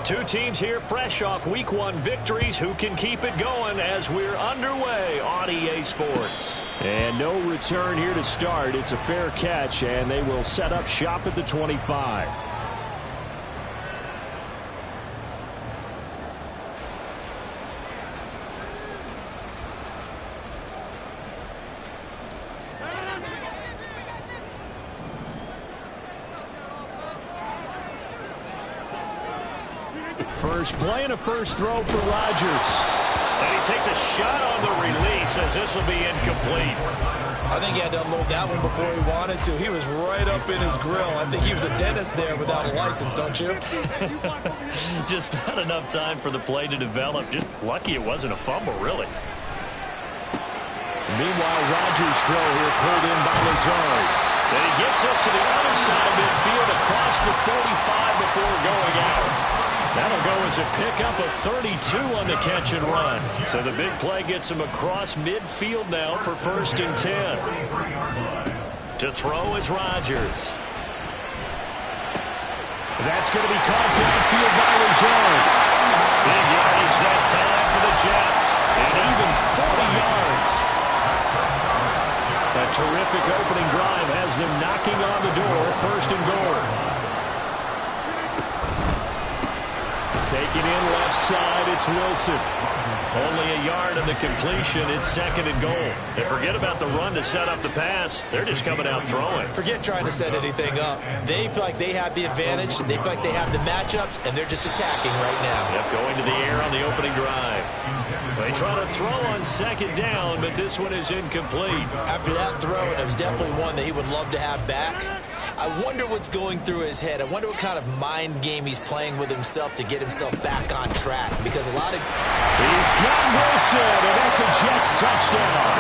Two teams here fresh off Week 1 victories. Who can keep it going as we're underway on EA Sports? And no return here to start. It's a fair catch, and they will set up shop at the 25. First play and a first throw for Rodgers. And he takes a shot on the release as this will be incomplete. I think he had to unload that one before he wanted to. He was right up in his grill. I think he was a dentist there without a license, don't you? Just not enough time for the play to develop. Just lucky it wasn't a fumble, really. Meanwhile, Rodgers' throw here pulled in by Lazard. And he gets us to the other side of midfield across the 45 before going out. That'll go as a pickup of 32 on the catch and run. So the big play gets him across midfield now for 1st and 10. To throw is Rodgers. That's going to be caught downfield by Lazard. Big yardage that time for the Jets. And even 40 yards. A terrific opening drive has them knocking on the door. 1st and goal. Taking in left side, it's Wilson. Only a yard on the completion. It's 2nd and goal. And forget about the run to set up the pass. They're just coming out throwing. Forget trying to set anything up. They feel like they have the advantage. They feel like they have the matchups, and they're just attacking right now. Yep, going to the air on the opening drive. They try to throw on 2nd down, but this one is incomplete. After that throw, and it was definitely one that he would love to have back. I wonder what's going through his head. I wonder what kind of mind game he's playing with himself to get himself back on track. Because a lot of... He's got Wilson, and that's a Jets touchdown.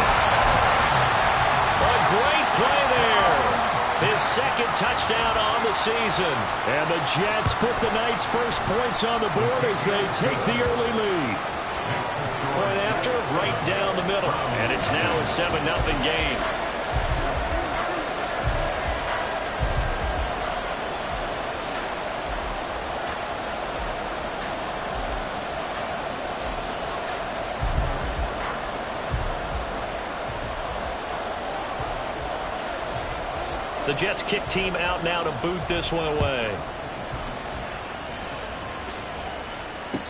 A great play there. His 2nd touchdown on the season. And the Jets put the Knights' first points on the board as they take the early lead. Point after, right down the middle. And it's now a 7-0 game. The Jets kick team out now to boot this one away.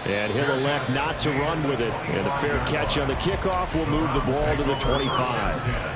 And he'll elect not to run with it. And a fair catch on the kickoff will move the ball to the 25.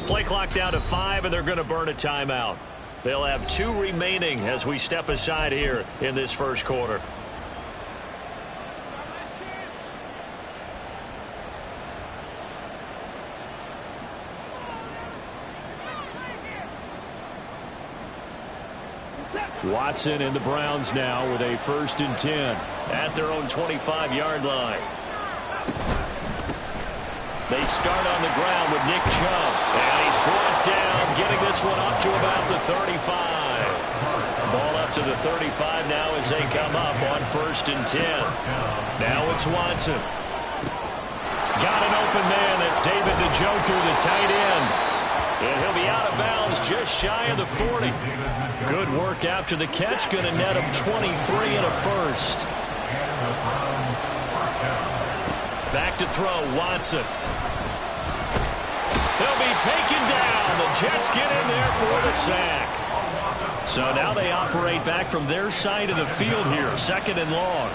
Play clock down to 5, and they're going to burn a timeout. They'll have 2 remaining as we step aside here in this first quarter. Watson and the Browns now with a 1st and 10. At their own 25-yard line. They start on the ground with Nick Chubb. And he's brought down, getting this one up to about the 35. Ball up to the 35 now as they come up on 1st and 10. Now it's Watson. Got an open man. That's David Njoku, the tight end. And he'll be out of bounds just shy of the 40. Good work after the catch. Going to net him 23 and a first. Back to throw, Watson. He'll be taken down. The Jets get in there for the sack. So now they operate back from their side of the field here, 2nd and long.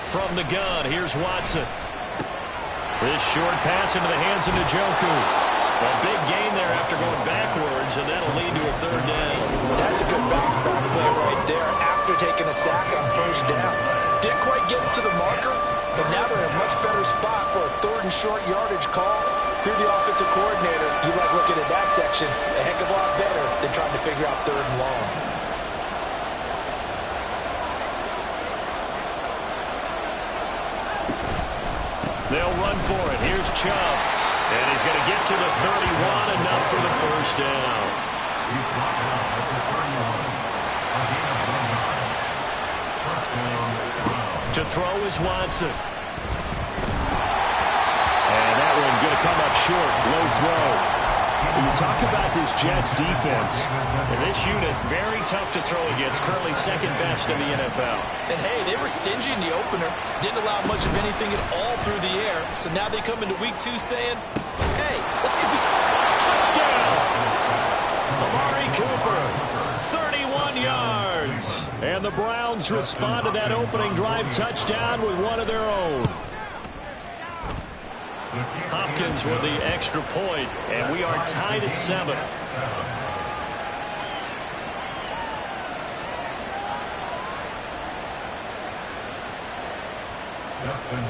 From the gun, here's Watson. This short pass into the hands of Njoku. A big gain there after going backwards, and that'll lead to a 3rd down. That's a good bounce back play right there after taking a sack on 1st down. Didn't quite get it to the marker, but now they're in a much better spot for a 3rd and short yardage call. If you're the offensive coordinator, you like looking at that section a heck of a lot better than trying to figure out 3rd and long. They'll run for it. Here's Chubb. And he's going to get to the 31, enough for the first down. To throw is Watson. And that one going to come up short. Low throw. When you talk about this Jets defense, and this unit, very tough to throw against. Currently second best in the NFL. And hey, they were stingy in the opener. Didn't allow much of anything at all through the air. So now they come into week 2 saying, hey, let's see if we... Touchdown! Amari Cooper, 31 yards. and the Browns respond to that opening drive touchdown with one of their own. Hopkins with the extra point, and we are tied at 7.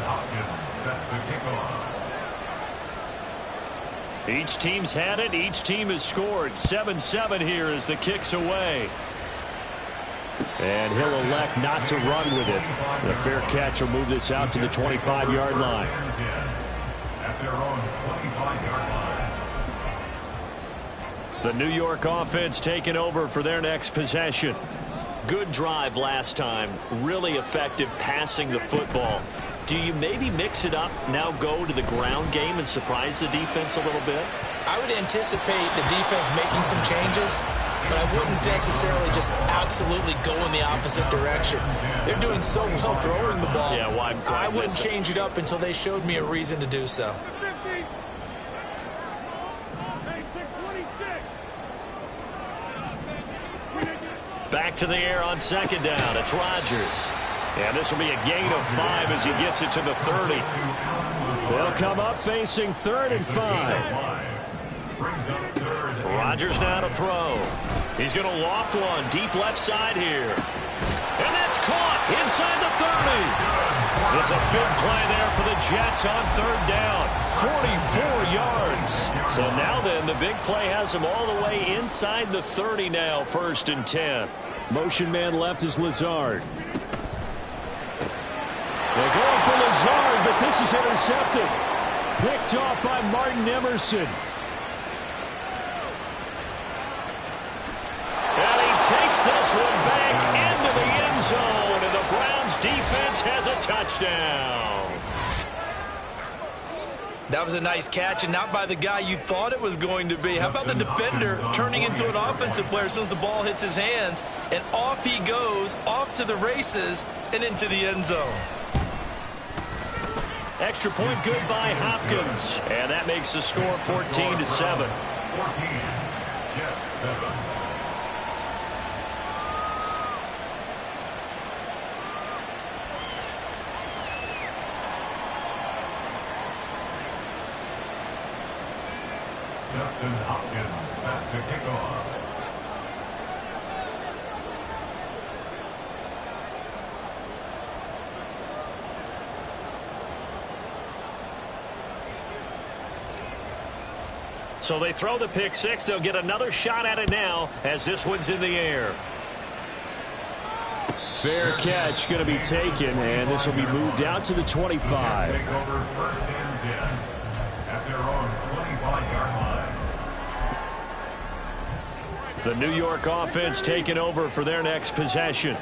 Hopkins set to kick off. Each team's had it. Each team has scored. 7-7 here as the kick's away. And he'll elect not to run with it. The fair catch will move this out to the 25-yard line. At their own 25-yard line. The New York offense taking over for their next possession. Good drive last time. Really effective passing the football. Do you maybe mix it up, now go to the ground game and surprise the defense a little bit? I would anticipate the defense making some changes, but I wouldn't necessarily just absolutely go in the opposite direction. They're doing so well throwing the ball. Yeah, why I wouldn't change it up until they showed me a reason to do so. Back to the air on second down. It's Rodgers. And this will be a gain of 5 as he gets it to the 30. They'll come up facing 3rd and 5. Rodgers now to throw. He's going to loft one deep left side here. And that's caught inside the 30. It's a big play there for the Jets on 3rd down. 44 yards. So now then, the big play has him all the way inside the 30 now, 1st and 10. Motion man left is Lazard. They're going for Lazard, but this is intercepted. Picked off by Martin Emerson. And he takes this one back into the end zone, and the Browns defense has a touchdown. That was a nice catch, and not by the guy you thought it was going to be. How about the defender turning into an offensive player as soon as the ball hits his hands, and off he goes, off to the races, and into the end zone. Extra point good by Hopkins, and that makes the score 14-7. 14, Jets 7. Justin Hopkins set to kick off. So they throw the pick six. They'll get another shot at it now as this one's in the air. Fair catch going to be taken, and this will be moved out to the 25. Take over 1st and 10 at their own 25-yard line. The New York offense taking over for their next possession.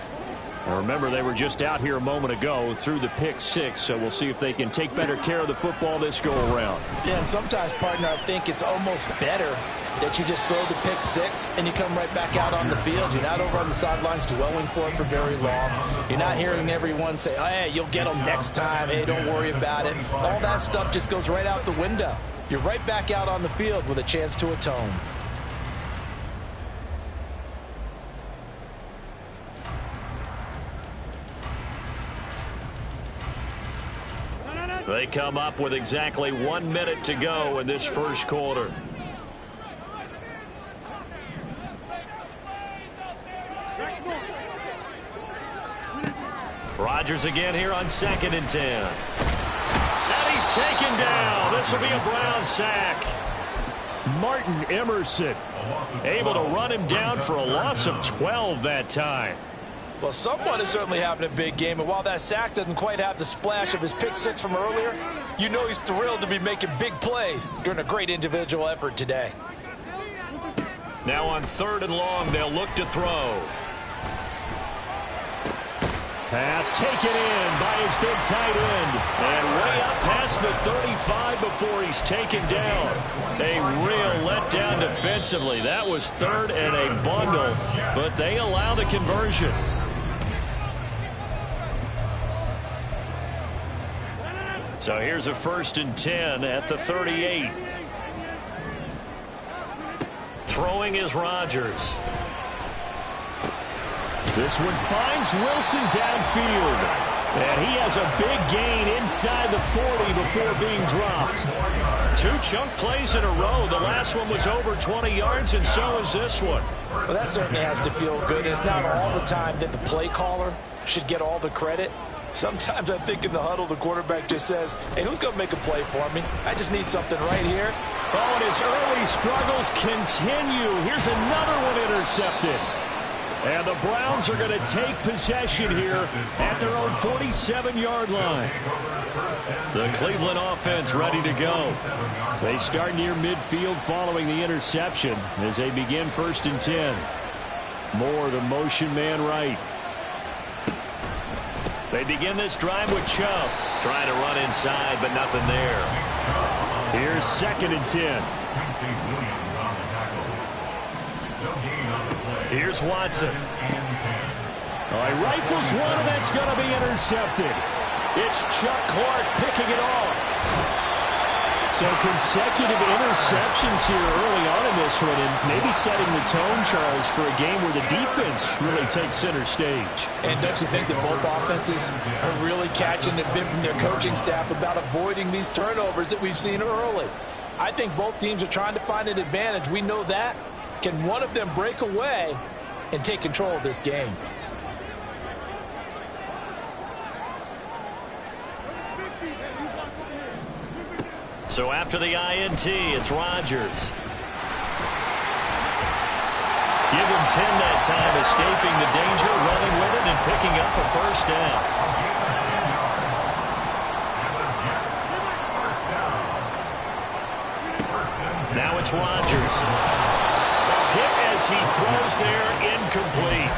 Now remember, they were just out here a moment ago through the pick six, so we'll see if they can take better care of the football this go-around. Yeah, and sometimes, partner, I think it's almost better that you just throw the pick six and you come right back out on the field. You're not over on the sidelines dwelling for it for very long. You're not hearing everyone say, oh, hey, you'll get them next time. Hey, don't worry about it. All that stuff just goes right out the window. You're right back out on the field with a chance to atone. They come up with exactly 1 minute to go in this first quarter. Rodgers again here on 2nd and 10. And he's taken down. This will be a Brown sack. Martin Emerson able to run him down for a loss of 12 that time. Well, someone is certainly having a big game, and while that sack doesn't quite have the splash of his pick six from earlier, you know he's thrilled to be making big plays during a great individual effort today. Now on 3rd and long, they'll look to throw. Pass taken in by his big tight end. And way up past the 35 before he's taken down. A real letdown defensively. That was 3rd and a bundle, but they allow the conversion. So here's a 1st and 10 at the 38. Throwing is Rodgers. This one finds Wilson downfield. And he has a big gain inside the 40 before being dropped. 2 chunk plays in a row. The last one was over 20 yards, and so is this one. Well, that certainly has to feel good. It's not all the time that the play caller should get all the credit. Sometimes I think in the huddle, the quarterback just says, hey, who's going to make a play for me? I just need something right here. Oh, and his early struggles continue. Here's another one intercepted. And the Browns are going to take possession here at their own 47-yard line. The Cleveland offense ready to go. They start near midfield following the interception as they begin 1st and 10. Moore, the motion man right. They begin this drive with Chubb. Trying to run inside, but nothing there. Here's 2nd and 10. Here's Watson. He rifles one, and that's going to be intercepted. It's Chuck Clark picking it off. So consecutive interceptions here early on in this one, and maybe setting the tone, Charles, for a game where the defense really takes center stage. And don't you think that both offenses are really catching the bit from their coaching staff about avoiding these turnovers that we've seen early? I think both teams are trying to find an advantage. We know that. Can one of them break away and take control of this game? So after the INT, it's Rodgers. Give him 10 that time, escaping the danger, running with it, and picking up a 1st down. Now it's Rodgers. Hit as he throws there, incomplete.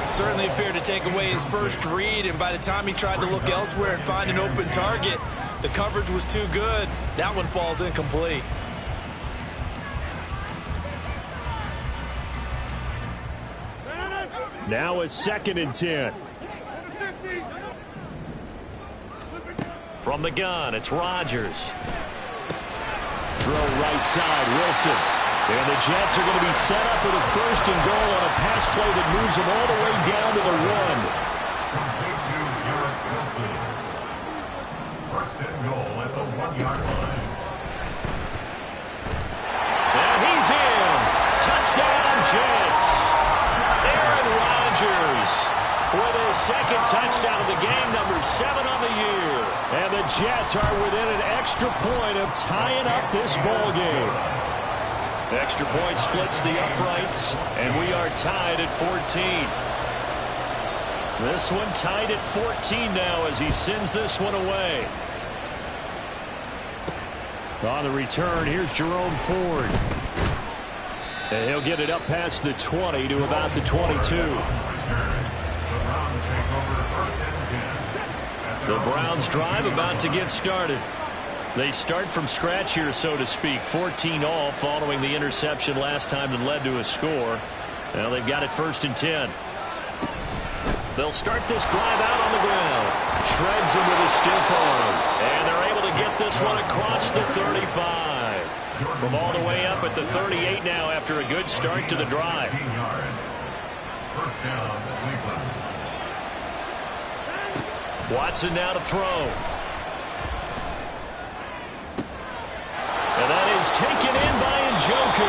Certainly appeared to take away his first read, and by the time he tried to look elsewhere and find an open target, the coverage was too good. That one falls incomplete. Now a 2nd and 10. From the gun, it's Rodgers. Throw right side, Wilson. And the Jets are going to be set up with a 1st and goal on a pass play that moves them all the way down to the 1. 1st and goal at the 1-yard line. And he's in. Touchdown, Jets. Aaron Rodgers with his 2nd touchdown of the game, number 7 on the year. And the Jets are within an extra point of tying up this ball game. Extra point splits the uprights, and we are tied at 14. This one tied at 14 now as he sends this one away. On the return, here's Jerome Ford. And he'll get it up past the 20 to about the 22. The Browns drive about to get started. They start from scratch here, so to speak. 14 all following the interception last time that led to a score. Now they've got it 1st and 10. They'll start this drive out on the ground. Shreds him with a stiff arm. And they're able to get this one across the 35. From all the way up at the 38 now after a good start to the drive. 1st down, Cleveland. Watson now to throw. And that is taken in by Njoku.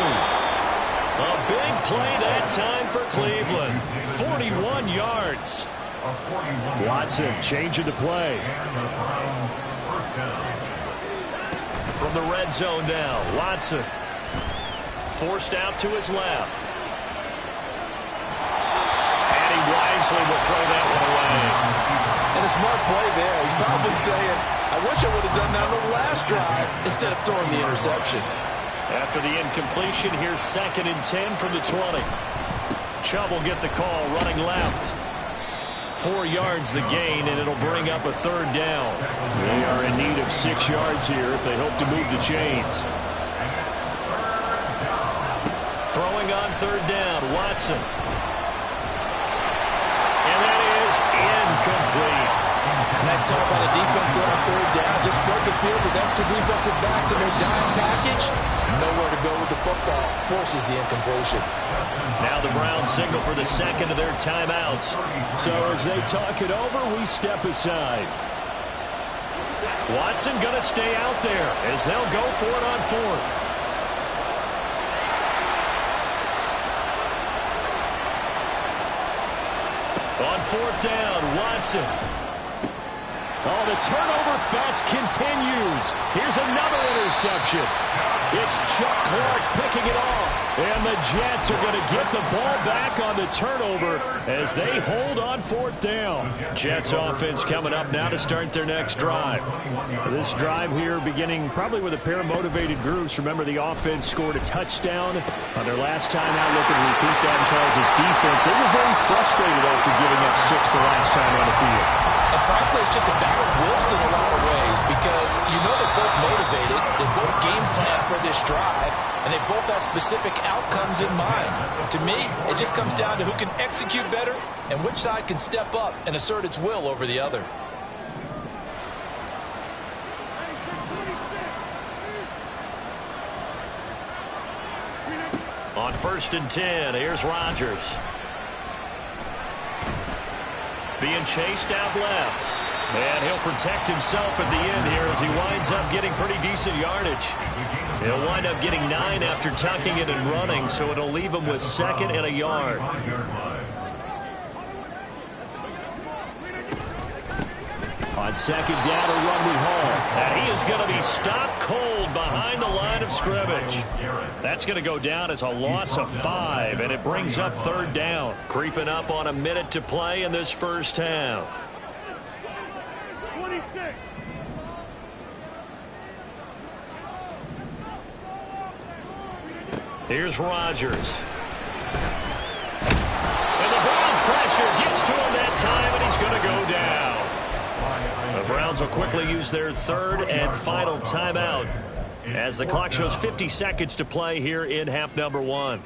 A big play that time for Cleveland. 41 yards. of 41 Watson changing the play. and the Browns first down. From the red zone now, Watson forced out to his left. And he wisely will throw that one away. And a smart play there. He's probably saying, I wish I would have done that on the last drive instead of throwing the interception. After the incompletion, here's 2nd and 10 from the 20. Chubb will get the call running left. 4 yards the gain, and it'll bring up a 3rd down. They are in need of 6 yards here if they hope to move the chains. Throwing on 3rd down, Watson. And that is incomplete. Nice call by the defense there on 3rd down. Just flood the field with extra defensive backs in their dime package. Nowhere to go with the football. Forces the incompletion. Now the Browns signal for the 2nd of their timeouts. So as they talk it over, we step aside. Watson going to stay out there as they'll go for it on 4th. On 4th down, Watson. Oh, the turnover fest continues. Here's another interception. It's Chuck Clark picking it off. And the Jets are going to get the ball back on the turnover as they hold on 4th down. Jets offense coming up now to start their next drive. This drive here beginning probably with a pair of motivated groups. Remember, the offense scored a touchdown on their last time out. Looking to repeat that in Charles' defense. They were very frustrated after giving up 6 the last time on the field. And frankly, it's just a battle of wills in a lot of ways because you know they're both motivated, they both game plan for this drive, and they both have specific outcomes in mind. To me, it just comes down to who can execute better and which side can step up and assert its will over the other. On 1st and 10, here's Rodgers. Being chased out left. And he'll protect himself at the end here as he winds up getting pretty decent yardage. He'll wind up getting 9 after tucking it and running, so it'll leave him with 2nd and a yard. On 2nd down, a run with Hall. And he is going to be stopped cold behind the line of scrimmage. That's going to go down as a loss of 5, and it brings up 3rd down. Creeping up on a minute to play in this first half. Here's Rodgers. And the Browns pressure gets to him that time, and he's going to go down. The Browns will quickly use their 3rd and final timeout as the clock shows 50 seconds to play here in half number 1.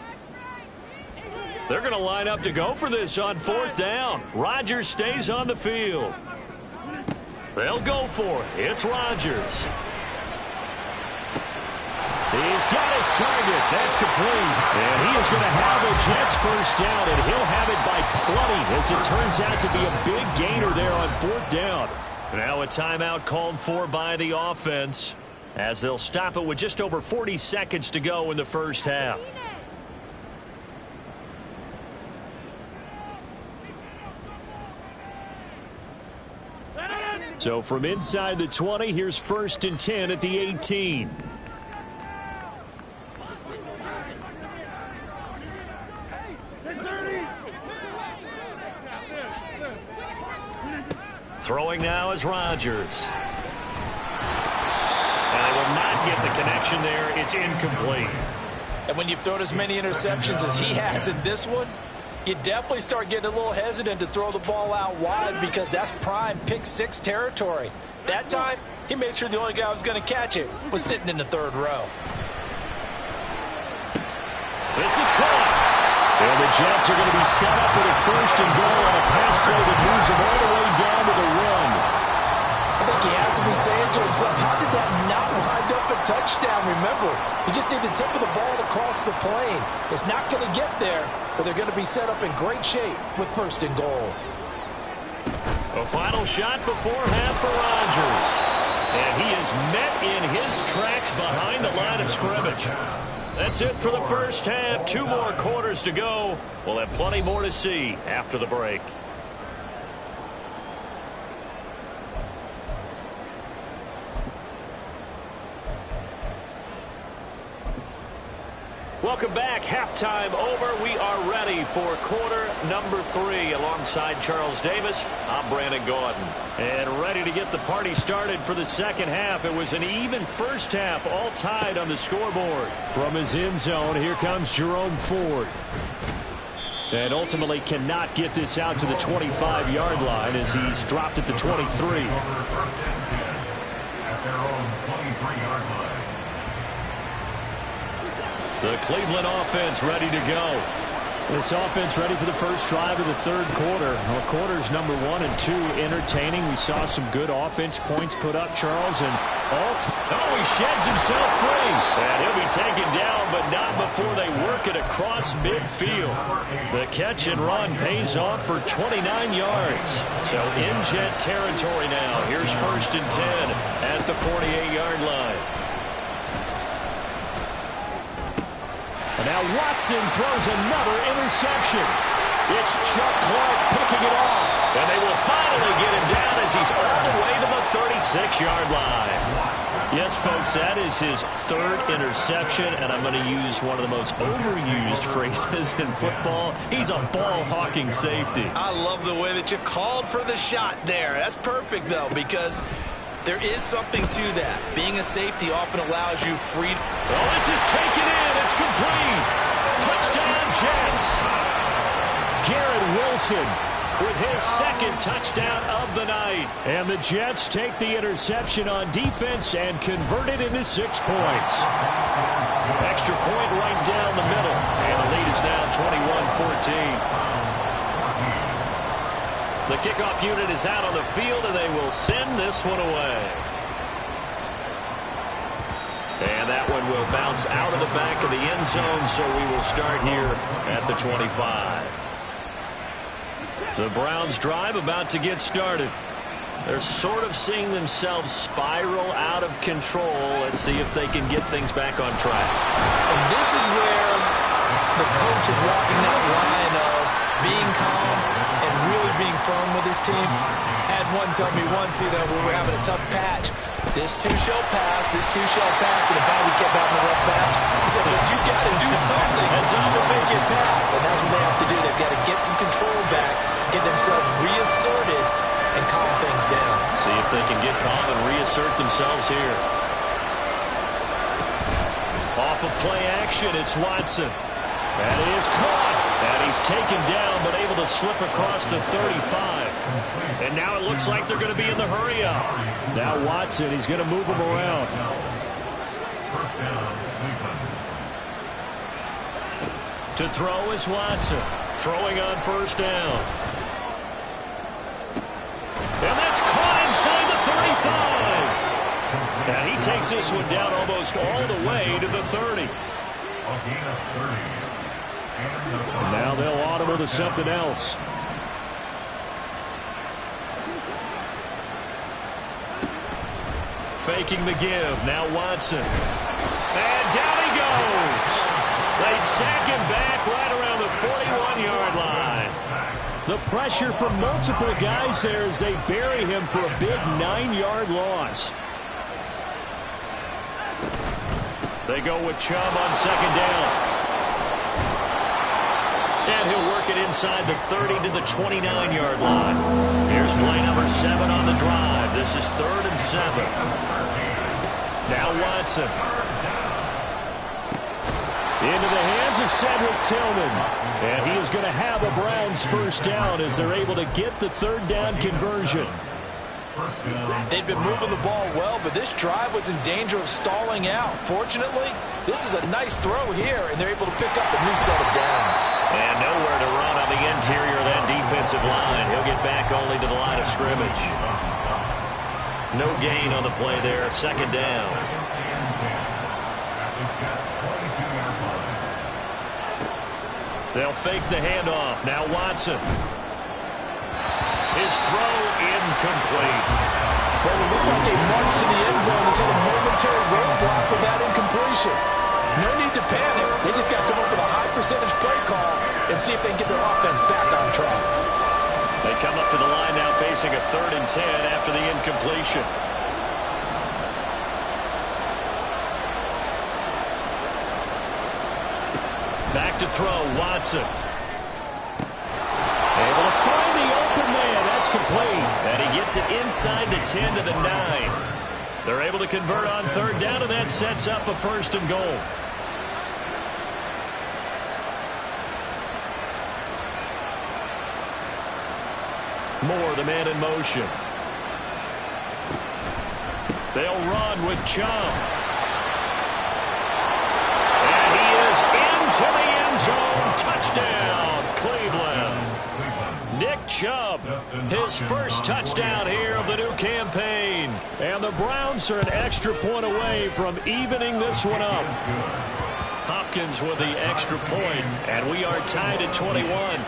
They're going to line up to go for this on 4th down. Rodgers stays on the field. They'll go for it. It's Rodgers. He's got his target. That's complete. And he is going to have a Jets first down, and he'll have it by plenty as it turns out to be a big gainer there on 4th down. Now a timeout called for by the offense as they'll stop it with just over 40 seconds to go in the first half. So from inside the 20, here's 1st and 10 at the 18. Throwing now is Rodgers. And they will not get the connection there. It's incomplete. And when you've thrown as many interceptions as he has in this one, you definitely start getting a little hesitant to throw the ball out wide because that's prime pick 6 territory. That time, he made sure the only guy who was going to catch it was sitting in the 3rd row. This is caught. And the Jets are going to be set up with a 1st and goal on a pass play that moves them all the way down to the run. I think he has to be saying to himself, how did that not wind up a touchdown? Remember, you just need the tip of the ball to cross the plane. It's not going to get there, but they're going to be set up in great shape with 1st and goal. A final shot before half for Rodgers. And he is met in his tracks behind the line of scrimmage. That's it for the first half. 2 more quarters to go. We'll have plenty more to see after the break. Welcome back. Halftime over. We are ready for quarter number 3. Alongside Charles Davis, I'm Brandon Gordon. And ready to get the party started for the second half. It was an even first half, all tied on the scoreboard. From his end zone, here comes Jerome Ford. And ultimately cannot get this out to the 25-yard line as he's dropped at the 23. At their own 23-yard line. The Cleveland offense ready to go. This offense ready for the first drive of the third quarter. Well, quarters number 1 and 2 entertaining. We saw some good offense points put up, Charles, and he sheds himself free. And he'll be taken down, but not before they work it across midfield. The catch and run pays off for 29 yards. So in Jet territory now. Here's 1st and 10 at the 48-yard line. And now Watson throws another interception. It's Chuck Clark picking it off. And they will finally get him down as he's all the way to the 36-yard line. Yes, folks, that is his 3rd interception, and I'm going to use one of the most overused phrases in football. He's a ball-hawking safety. I love the way that you called for the shot there. That's perfect, though, because there is something to that. Being a safety often allows you freedom. Oh, this is taken in. It's complete. Touchdown, Jets. Garrett Wilson with his 2nd touchdown of the night. And the Jets take the interception on defense and convert it into 6 points. Extra point right down the middle. And the lead is now 21-14. The kickoff unit is out on the field, and they will send this one away. And that one will bounce out of the back of the end zone, so we will start here at the 25. The Browns drive about to get started. They're sort of seeing themselves spiral out of control. Let's see if they can get things back on track. And this is where the coach is walking that line of being calm and really being firm with his team. I had one tell me once, we were having a tough patch. This too shall pass, this too shall pass. And if we kept having a rough patch, he said, but you got to do something to make it pass. And that's what they have to do. They've got to get some control back, get themselves reasserted, and calm things down. See if they can get calm and reassert themselves here. Off of play action, it's Watson. That is caught. And he's taken down, but able to slip across the 35. And now it looks like they're going to be in the hurry-up. Now Watson, he's going to move him around. To throw is Watson. Throwing on 1st down. And that's caught inside the 35. And he takes this one down almost all the way to the 30. Now they'll audible to something else. Faking the give. Now Watson. And down he goes. They sack him back right around the 41-yard line. The pressure from multiple guys there as they bury him for a big 9-yard loss. They go with Chubb on 2nd down. And he'll work it inside the 30 to the 29-yard line. Here's play number 7 on the drive. This is 3rd and 7. Now Watson. Into the hands of Cedric Tillman. And he is going to have a Browns 1st down as they're able to get the 3rd down conversion. They've been moving the ball well, but this drive was in danger of stalling out. Fortunately, this is a nice throw here, and they're able to pick up a new set of downs. And nowhere to run on the interior of that defensive line. He'll get back only to the line of scrimmage. No gain on the play there. 2nd down. They'll fake the handoff. Now Watson. His throw incomplete. Well, it looked like they marched to the end zone. It's hit a momentary roadblock with that incompletion. No need to panic. They just got to come up with a high percentage play call and see if they can get their offense back on track. They come up to the line now facing a 3rd and 10 after the incompletion. Back to throw, Watson. Able to find the open man. That's complete. And he gets it inside the 10 to the 9. They're able to convert on third down, and that sets up a first and goal. Moore, the man in motion. They'll run with Chubb. And he is into the end zone. Touchdown, Cleveland. Nick Chubb, his first touchdown here of the new campaign. And the Browns are an extra point away from evening this one up. Hopkins with the extra point, and we are tied at 21.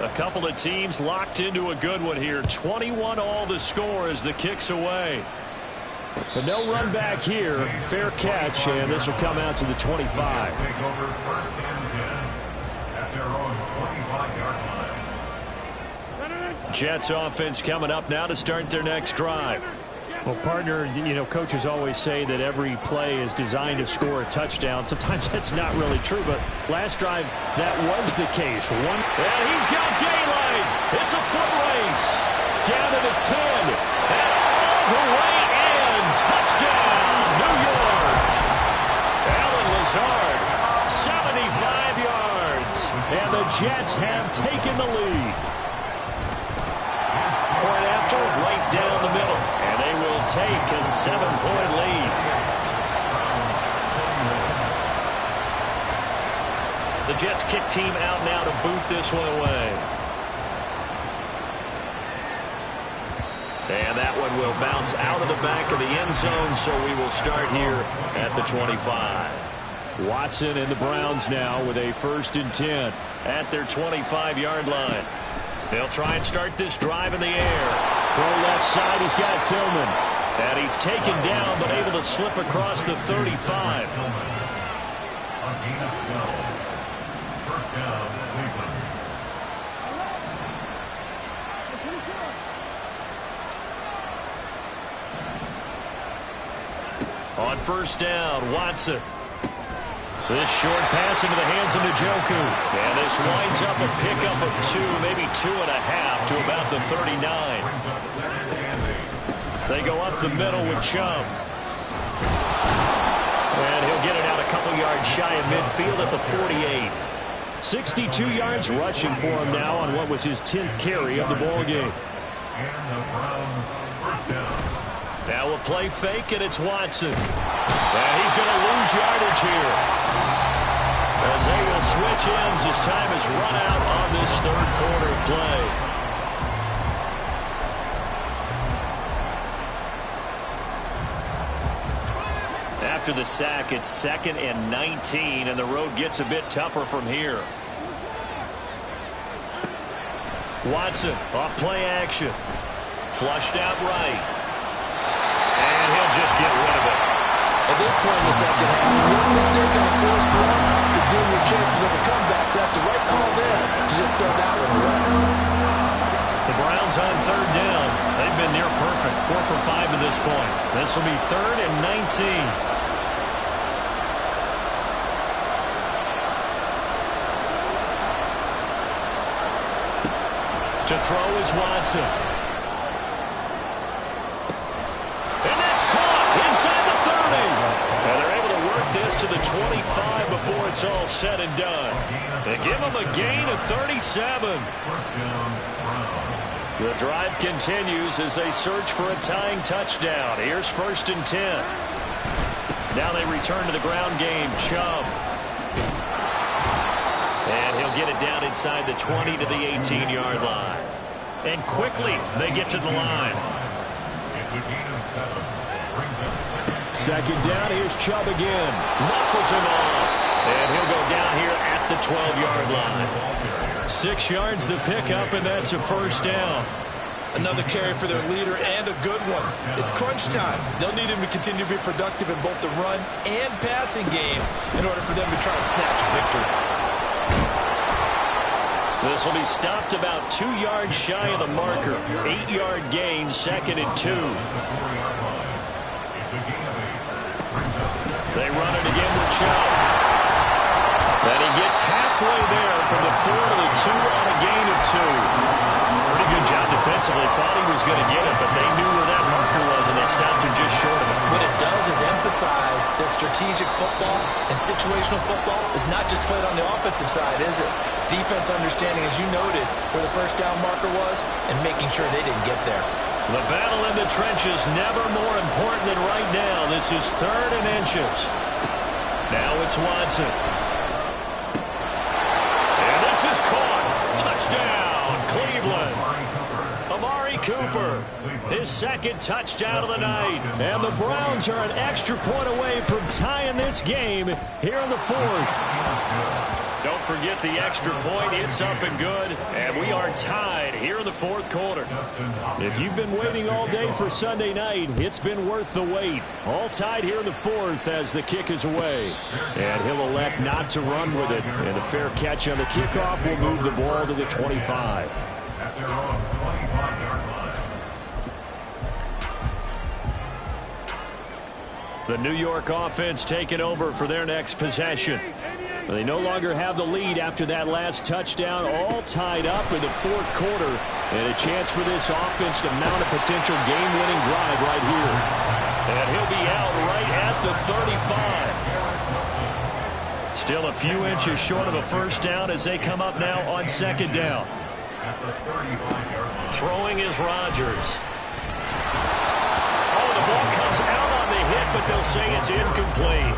A couple of teams locked into a good one here. 21 all the score as the kick's away. But no run back here. Fair catch, and this will come out to the 25. Jets offense coming up now to start their next drive. Well, partner, you know, coaches always say that every play is designed to score a touchdown. Sometimes that's not really true, but last drive, that was the case. And he's got daylight. It's a foot race. Down to the 10. And all the way in. Touchdown, New York. Allen Lazard, 75 yards. And the Jets have taken the lead. Point after, right down the middle. And they will take a 7-point lead. The Jets kick team out now to boot this one away. And that one will bounce out of the back of the end zone, so we will start here at the 25. Watson and the Browns now with a 1st and 10 at their 25-yard line. They'll try and start this drive in the air. Throw left side, he's got Tillman. And he's taken down, but able to slip across the 35. On 1st down, Watson. This short pass into the hands of Njoku. And this winds up a pickup of 2, maybe 2.5 to about the 39. They go up the middle with Chubb. And he'll get it out a couple yards shy of midfield at the 48. 62 yards rushing for him now on what was his 10th carry of the ball game. Now a play fake, and it's Watson. And he's going to lose yardage here. As they will switch ends as time is run out on this 3rd quarter play. After the sack, it's 2nd and 19, and the road gets a bit tougher from here. Watson off play action. Flushed out right. And he'll just get rid of it. At this point in the second half, one mistake on 4th down could doom your chances of a comeback. So that's the right call there to just throw that one away. The Browns on 3rd down. They've been near perfect. 4 for 5 to this point. This will be 3rd and 19. To throw is Watson. And that's caught inside the 30. And they're able to work this to the 25 before it's all said and done. They give them a gain of 37. The drive continues as they search for a tying touchdown. Here's 1st and 10. Now they return to the ground game. Chubb. And he'll get it down inside the 20 to the 18-yard line. And quickly they get to the line. 2nd down, here's Chubb again. Muscles him off. And he'll go down here at the 12-yard line. 6 yards the pickup, and that's a 1st down. Another carry for their leader and a good one. It's crunch time. They'll need him to continue to be productive in both the run and passing game in order for them to try and snatch a victory. This will be stopped about 2 yards shy of the marker. 8-yard gain, 2nd and 2. They run it again with Chubb. And he gets halfway there from the 4 to the 2 on a gain of 2. Pretty good job defensively. Thought he was going to get it, but they knew where that marker was, and they stopped him just short of it. What it does is emphasize that strategic football and situational football is not just played on the offensive side, is it? Defense understanding, as you noted, where the first down marker was and making sure they didn't get there. The battle in the trenches never more important than right now. This is 3rd and inches. Now it's Watson. And this is caught. Touchdown, Cleveland. Amari Cooper, his 2nd touchdown of the night. And the Browns are an extra point away from tying this game here in the 4th. Don't forget the extra point. It's up and good. And we are tied here in the 4th quarter. If you've been waiting all day for Sunday night, it's been worth the wait. All tied here in the 4th as the kick is away. And he'll elect not to run with it. And a fair catch on the kickoff will move the ball to the 25. At their own 25-yard line. The New York offense taking over for their next possession. They no longer have the lead after that last touchdown, all tied up in the 4th quarter, and a chance for this offense to mount a potential game-winning drive right here. And he'll be out right at the 35. Still a few inches short of a first down as they come up now on 2nd down. Throwing is Rodgers. Oh, the ball comes out on the hit, but they'll say it's incomplete.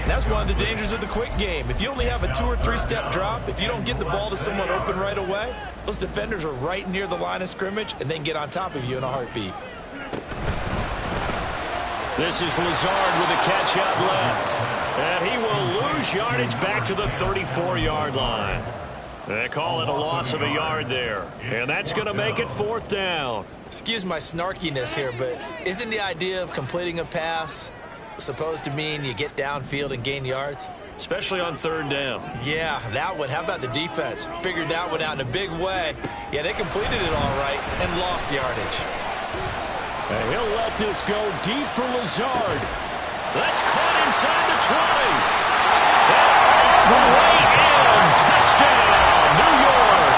And that's one of the dangers of the quick game. If you only have a 2- or 3-step drop, if you don't get the ball to someone open right away, those defenders are right near the line of scrimmage and they can get on top of you in a heartbeat. This is Lazard with a catch out left. And he will lose yardage back to the 34-yard line. They call it a loss of a yard there. And that's going to make it 4th down. Excuse my snarkiness here, but isn't the idea of completing a pass supposed to mean you get downfield and gain yards? Especially on 3rd down. Yeah, that one. How about the defense? Figured that one out in a big way. Yeah, they completed it all right and lost yardage. And he'll let this go deep for Lazard. That's caught inside the 20. And all the way in. Touchdown, New York.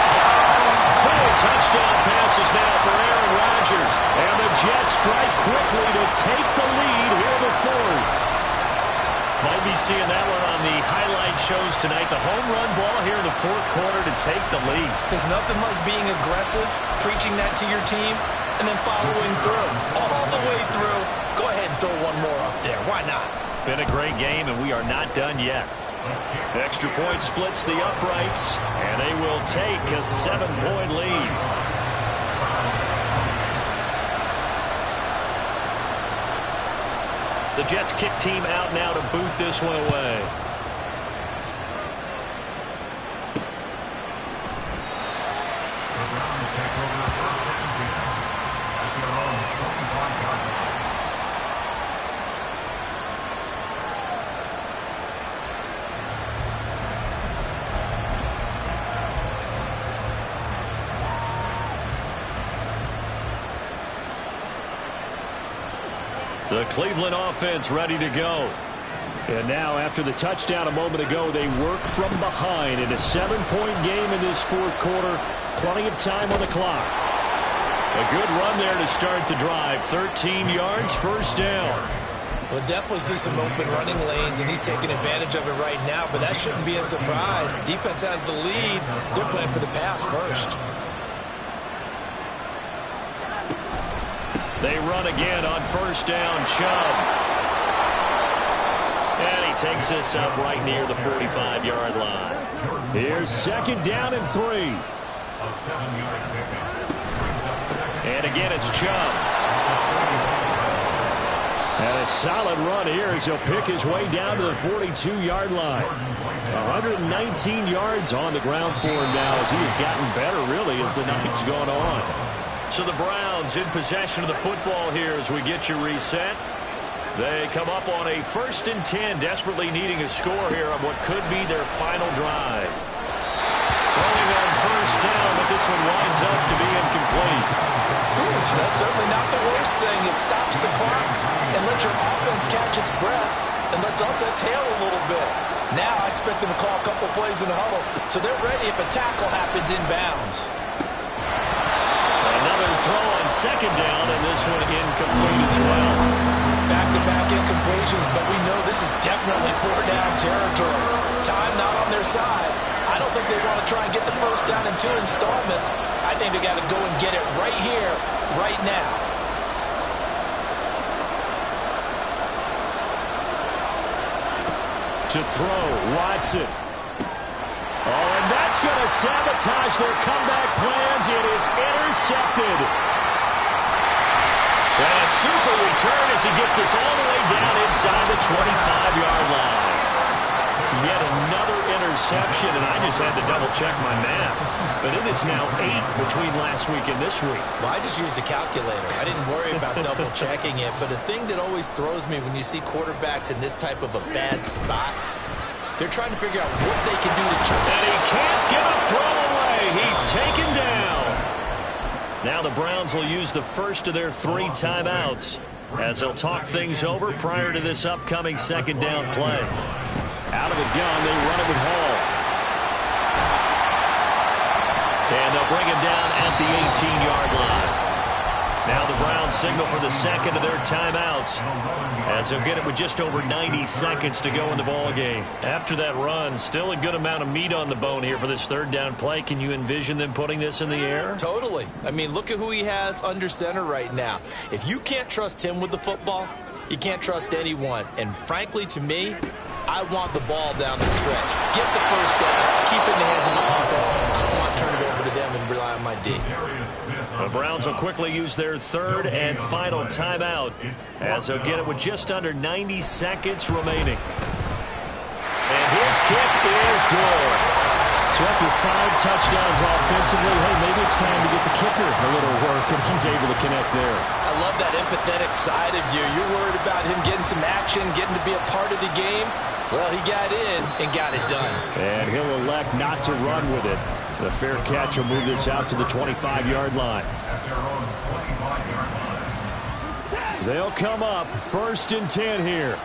4 touchdown passes now for Aaron Rodgers. And the Jets strike quickly to take the lead here in the 4th. Might be seeing that one on the highlight shows tonight. The home run ball here in the 4th quarter to take the lead. There's nothing like being aggressive, preaching that to your team, and then following through. All the way through. Go ahead and throw one more up there. Why not? Been a great game, and we are not done yet. Extra point splits the uprights, and they will take a 7-point lead. The Jets kick team out now to boot this one away. The Cleveland offense ready to go. And now, after the touchdown a moment ago, they work from behind in a 7-point game in this 4th quarter. Plenty of time on the clock. A good run there to start the drive. 13 yards, first down. We'll definitely see some open running lanes, and he's taking advantage of it right now, but that shouldn't be a surprise. Defense has the lead. They're playing for the pass first. They run again on first down. Chubb. And he takes this up right near the 45-yard line. Here's 2nd down and 3. And again, it's Chubb. And a solid run here as he'll pick his way down to the 42-yard line. 119 yards on the ground for him now as he has gotten better, really, as the night's gone on. So the Browns in possession of the football here as we get you reset. They come up on a 1st and 10, desperately needing a score here on what could be their final drive. Throwing on down, but this one winds up to be incomplete. That's certainly not the worst thing. It stops the clock and lets your offense catch its breath and lets us exhale a little bit. Now I expect them to call a couple plays in the huddle so they're ready if a tackle happens inbounds. Another throw on second down, and this one incomplete as well. Back-to-back incompletions, but we know this is definitely four-down territory. Time not on their side. I don't think they want to try and get the first down in 2 installments. I think they got to go and get it right here, right now. To throw, Watson. Oh, and that's going to sabotage their comeback plans. It is intercepted. And a super return as he gets us all the way down inside the 25-yard line. Yet another interception, and I just had to double-check my math. But it is now 8 between last week and this week. Well, I just used a calculator. I didn't worry about double-checking it. But the thing that always throws me when you see quarterbacks in this type of a bad spot, they're trying to figure out what they can do to try. And he can't get a throw away. He's taken down. Now the Browns will use the first of their 3 timeouts as they'll talk things over prior to this upcoming second down play. Out of the gun, they run it with Hall. And they'll bring him down at the 18-yard line. Now the Browns signal for the second of their timeouts as they'll get it with just over 90 seconds to go in the ball game. After that run, still a good amount of meat on the bone here for this third down play. Can you envision them putting this in the air? Totally. I mean, look at who he has under center right now. If you can't trust him with the football, you can't trust anyone. And frankly, to me, I want the ball down the stretch. Get the first down. Keep it in the hands of my offense. I don't want to turn it over to them and rely on my D. The Browns will quickly use their third and final timeout as they'll get it with just under 90 seconds remaining. And his kick is good. So after 5 touchdowns offensively, hey, maybe it's time to get the kicker a little work, and he's able to connect there. I love that empathetic side of you. You're worried about him getting some action, getting to be a part of the game. Well, he got in and got it done. And he'll elect not to run with it. The fair catch will move this out to the 25-yard line. They'll come up 1st and 10 here.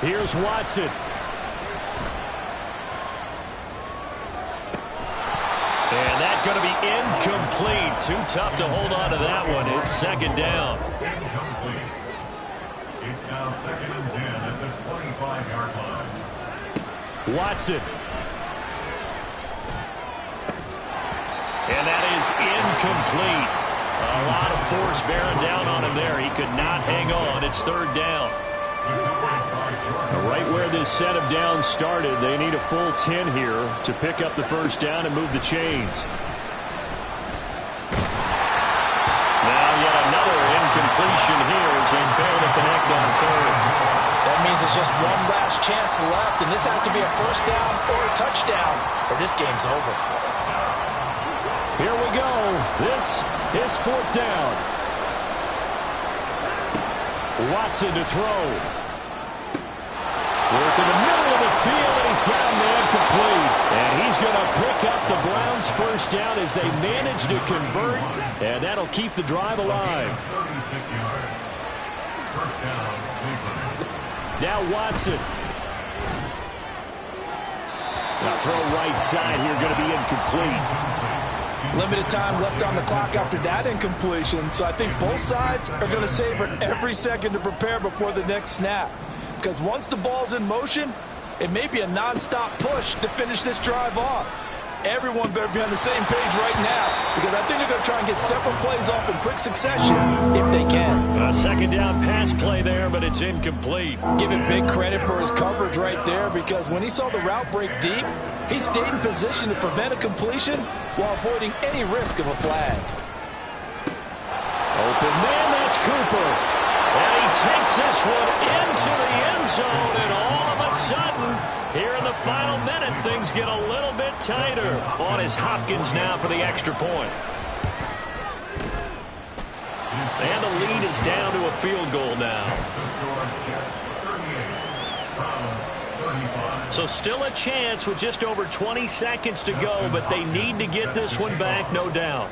Here's Watson. And that's going to be incomplete. Too tough to hold on to that one. It's second down. Incomplete. It's now 2nd and 10 at the 25-yard line. Watson. And that is incomplete. A lot of force bearing down on him there. He could not hang on. It's 3rd down. Right where this set of downs started, they need a full 10 here to pick up the first down and move the chains. Now yet another incompletion here as they fail to connect on 3rd. That means it's just one last chance left, and this has to be a first down or a touchdown, or this game's over. Here we go. This is 4th down. Watson to throw. Work in the middle of the field, and he's got a man complete. And he's going to pick up the Browns' first down as they manage to convert, and that'll keep the drive alive. 36 yards. First down, Cleveland. Now Watson. Now throw right side here, going to be incomplete. Limited time left on the clock after that incompletion, so I think both sides are going to savor every second to prepare before the next snap. Because once the ball's in motion, it may be a non-stop push to finish this drive off. Everyone better be on the same page right now, because I think they're going to try and get several plays off in quick succession if they can. A second down pass play there, but it's incomplete. Give him big credit for his coverage right there, because when he saw the route break deep, he stayed in position to prevent a completion while avoiding any risk of a flag. Open man, that's Cooper. And he takes this one into the end zone, and all of a sudden, here in the final minute, things get a little bit tighter. On is Hopkins now for the extra point. And the lead is down to a field goal now. So still a chance with just over 20 seconds to go, but they need to get this one back, no doubt.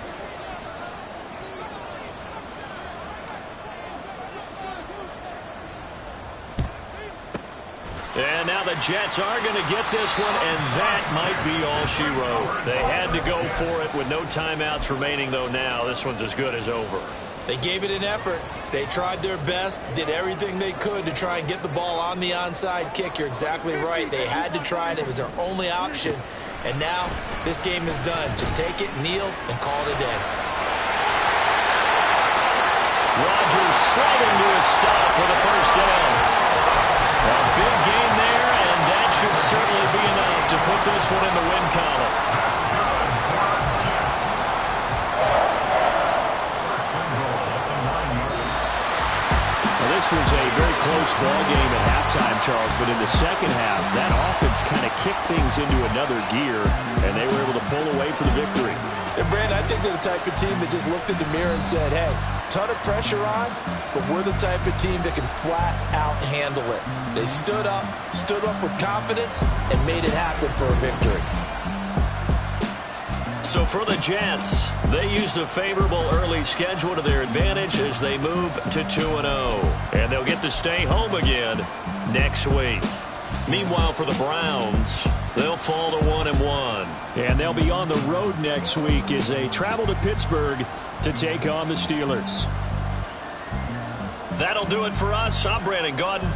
And now the Jets are going to get this one, and that might be all she wrote. They had to go for it with no timeouts remaining, though now this one's as good as over. They gave it an effort. They tried their best, did everything they could to try and get the ball on the onside kick. You're exactly right. They had to try it. It was their only option. And now this game is done. Just take it, kneel, and call it a day. Rodgers sliding to a stop for the first down. A big game there, and that should certainly be enough to put this one in the win column. Well, this was a very close ball game at halftime, Charles, but in the second half, that offense kind of kicked things into another gear, and they were able to pull away for the victory. And Brandon, I think they're the type of team that just looked in the mirror and said, hey, ton of pressure on, but we're the type of team that can flat out handle it. They stood up with confidence, and made it happen for a victory. So for the Jets, they used a favorable early schedule to their advantage as they move to 2-0. And they'll get to stay home again next week. Meanwhile, for the Browns, they'll fall to 1-1. And they'll be on the road next week as they travel to Pittsburgh to take on the Steelers. That'll do it for us. I'm Brandon Gaudin.